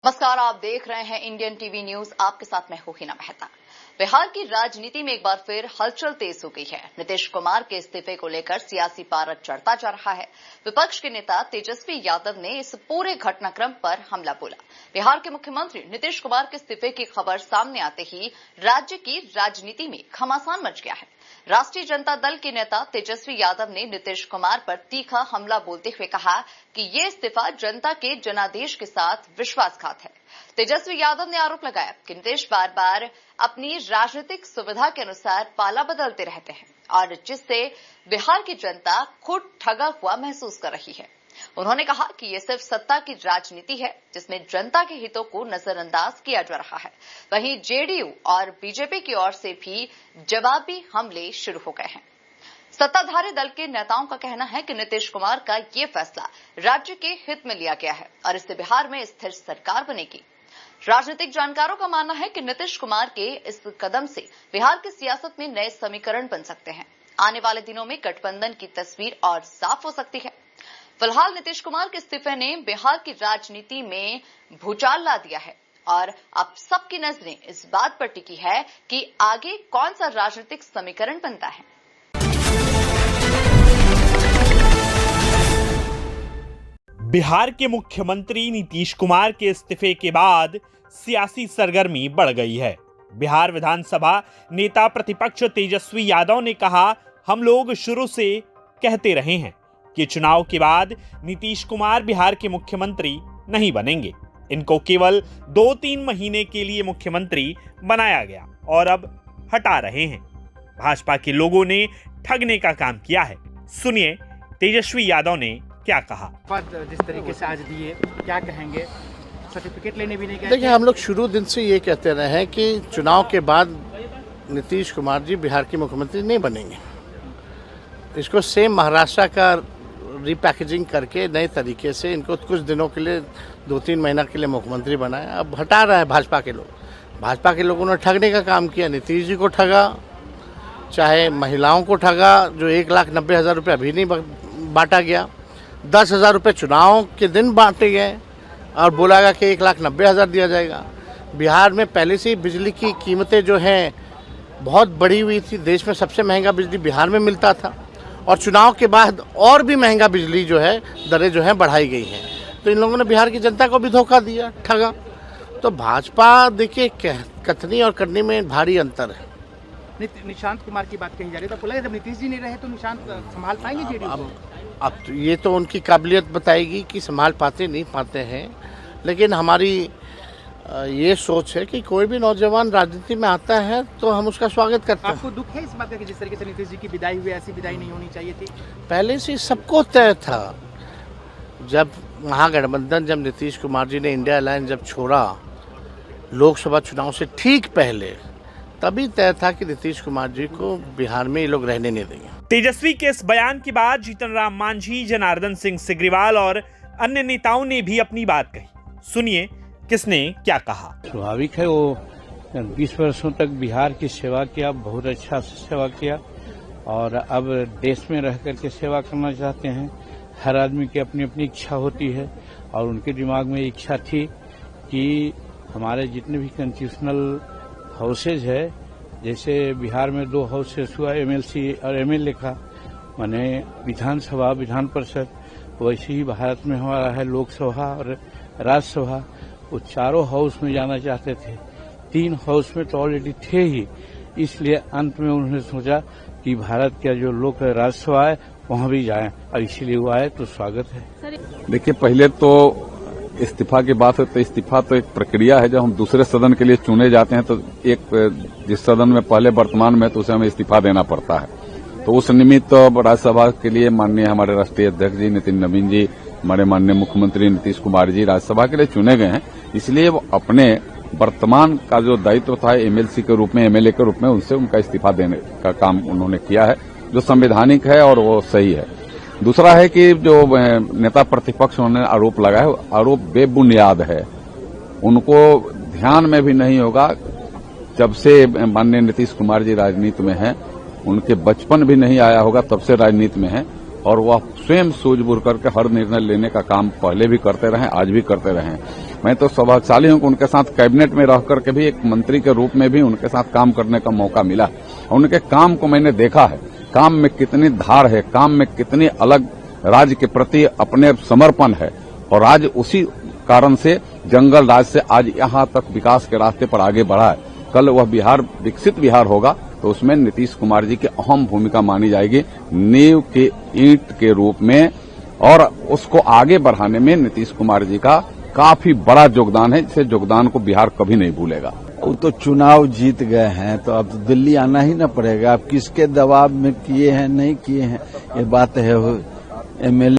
नमस्कार, आप देख रहे हैं इंडियन टीवी न्यूज। आपके साथ मैं हूं हिना मेहता। बिहार की राजनीति में एक बार फिर हलचल तेज हो गई है। नीतीश कुमार के इस्तीफे को लेकर सियासी पारा चढ़ता जा रहा है। विपक्ष के नेता तेजस्वी यादव ने इस पूरे घटनाक्रम पर हमला बोला। बिहार के मुख्यमंत्री नीतीश कुमार के इस्तीफे की खबर सामने आते ही राज्य की राजनीति में घमासान मच गया है। राष्ट्रीय जनता दल के नेता तेजस्वी यादव ने नीतीश कुमार पर तीखा हमला बोलते हुए कहा कि ये इस्तीफा जनता के जनादेश के साथ विश्वासघात है। तेजस्वी यादव ने आरोप लगाया कि नीतीश बार बार अपनी राजनीतिक सुविधा के अनुसार पाला बदलते रहते हैं और जिससे बिहार की जनता खुद ठगा हुआ महसूस कर रही है। उन्होंने कहा कि ये सिर्फ सत्ता की राजनीति है जिसमें जनता के हितों को नजरअंदाज किया जा रहा है। वहीं जेडीयू और बीजेपी की ओर से भी जवाबी हमले शुरू हो गए हैं। सत्ताधारी दल के नेताओं का कहना है कि नीतीश कुमार का ये फैसला राज्य के हित में लिया गया है और इससे बिहार में स्थिर सरकार बनेगी। राजनीतिक जानकारों का मानना है कि नीतीश कुमार के इस कदम से बिहार की सियासत में नए समीकरण बन सकते हैं। आने वाले दिनों में गठबंधन की तस्वीर और साफ हो सकती है। फिलहाल नीतीश कुमार के इस्तीफे ने बिहार की राजनीति में भूचाल ला दिया है और अब सबकी नजरें इस बात पर टिकी है कि आगे कौन सा राजनीतिक समीकरण बनता है। बिहार के मुख्यमंत्री नीतीश कुमार के इस्तीफे के बाद सियासी सरगर्मी बढ़ गई है। बिहार विधानसभा नेता प्रतिपक्ष तेजस्वी यादव ने कहा, हम लोग शुरू से कहते रहे हैं कि चुनाव के बाद नीतीश कुमार बिहार के मुख्यमंत्री नहीं बनेंगे। इनको केवल 2-3 महीने के लिए मुख्यमंत्री बनाया गया और अब हटा रहे हैं। भाजपा के लोगों ने ठगने का काम किया है। सुनिए तेजस्वी यादव ने क्या कहा। जिस तरीके से आज दिए, क्या कहेंगे? सर्टिफिकेट लेने भी नहीं गए। देखिए, हम लोग शुरू दिन से ये कहते रहे हैं कि चुनाव के बाद नीतीश कुमार जी बिहार के मुख्यमंत्री नहीं बनेंगे। इसको सेम महाराष्ट्र का रिपैकेजिंग करके नए तरीके से इनको कुछ दिनों के लिए 2-3 महीना के लिए मुख्यमंत्री बनाया। अब हटा रहा है भाजपा के लोग। भाजपा के लोगों ने ठगने का काम किया। नीतीश जी को ठगा, चाहे महिलाओं को ठगा, जो 1,90,000 रुपये अभी नहीं बांटा गया। 10,000 रुपये चुनाव के दिन बांटे गए और बोला गया कि 1,90,000 दिया जाएगा। बिहार में पहले से ही बिजली की कीमतें जो हैं बहुत बढ़ी हुई थी। देश में सबसे महंगा बिजली बिहार में मिलता था और चुनाव के बाद और भी महंगा बिजली जो है दरें जो हैं बढ़ाई गई हैं। तो इन लोगों ने बिहार की जनता को भी धोखा दिया, ठगा। तो भाजपा देखिए कथनी और करनी में भारी अंतर है। निशांत कुमार की बात कही जा रही है, तो बोला जब नीतीश जी नहीं रहे तो निशांत संभाल पाएंगे जेडीयू को? अब तो ये तो उनकी काबिलियत बताएगी कि संभाल पाते नहीं पाते हैं। लेकिन हमारी ये सोच है कि कोई भी नौजवान राजनीति में आता है तो हम उसका स्वागत करते हैं। आपको दुख है इस बात का कि जिस तरीके से नीतीश जी की विदाई हुई, ऐसी विदाई नहीं होनी चाहिए थी? पहले से सबको तय था। जब महागठबंधन, जब नीतीश कुमार जी ने इंडिया अलायंस जब छोड़ा लोकसभा चुनाव से ठीक पहले, तभी तय था कि नीतीश कुमार जी को बिहार में ये लोग रहने नहीं देंगे। तेजस्वी के इस बयान के बाद जीतन राम मांझी, जनार्दन सिंह सिग्रीवाल और अन्य नेताओं ने भी अपनी बात कही। सुनिए किसने क्या कहा। स्वाभाविक है, वो 20 वर्षों तक बिहार की सेवा किया, बहुत अच्छा सेवा किया और अब देश में रह करके सेवा करना चाहते हैं। हर आदमी की अपनी अपनी इच्छा होती है और उनके दिमाग में इच्छा थी कि हमारे जितने भी कॉन्स्टिट्यूशनल हाउसेज है, जैसे बिहार में 2 हाउसेस हुआ, एमएलसी और एमएलए का, माने विधानसभा, विधान परिषद, वैसे ही भारत में हमारा है लोकसभा और राज्यसभा। वो चारों हाउस में जाना चाहते थे। 3 हाउस में तो ऑलरेडी थे ही, इसलिए अंत में उन्होंने सोचा कि भारत का जो लोक राज्यसभा है वहां भी जाएं और इसीलिए वो आए, तो स्वागत है। देखिए, पहले तो इस्तीफा की बात है तो इस्तीफा तो एक प्रक्रिया है। जब हम दूसरे सदन के लिए चुने जाते हैं तो एक जिस सदन में पहले वर्तमान में तो उसे हमें इस्तीफा देना पड़ता है। तो उस निमित्त राज्यसभा के लिए माननीय हमारे राष्ट्रीय अध्यक्ष जी नितिन नवीन जी, हमारे माननीय मुख्यमंत्री नीतीश कुमार जी राज्यसभा के लिए चुने गए हैं। इसलिए वो अपने वर्तमान का जो दायित्व था एमएलसी के रूप में, एमएलए के रूप में, उनसे उनका इस्तीफा देने का काम उन्होंने किया है, जो संवैधानिक है और वो सही है। दूसरा है कि जो नेता प्रतिपक्ष उन्होंने आरोप लगाया, आरोप बेबुनियाद है। उनको ध्यान में भी नहीं होगा, जब से माननीय नीतीश कुमार जी राजनीति में हैं, उनके बचपन भी नहीं आया होगा तब से राजनीति में हैं और वह स्वयं सूझबूझ करके हर निर्णय लेने का काम पहले भी करते रहे, आज भी करते रहे। मैं तो सौभाग्यशाली हूं कि उनके साथ कैबिनेट में रह करके भी एक मंत्री के रूप में भी उनके साथ काम करने का मौका मिला। उनके काम को मैंने देखा है, काम में कितनी धार है, काम में कितनी अलग राज्य के प्रति अपने समर्पण है, और आज उसी कारण से जंगल राज से आज यहां तक विकास के रास्ते पर आगे बढ़ा है। कल वह बिहार विकसित बिहार होगा तो उसमें नीतीश कुमार जी की अहम भूमिका मानी जाएगी, नींव के ईंट के रूप में, और उसको आगे बढ़ाने में नीतीश कुमार जी का काफी बड़ा योगदान है, जिसे योगदान को बिहार कभी नहीं भूलेगा। वो तो चुनाव जीत गए हैं तो अब दिल्ली आना ही न पड़ेगा। अब किसके दबाव में किए हैं नहीं किए हैं ये बात है। एमएलए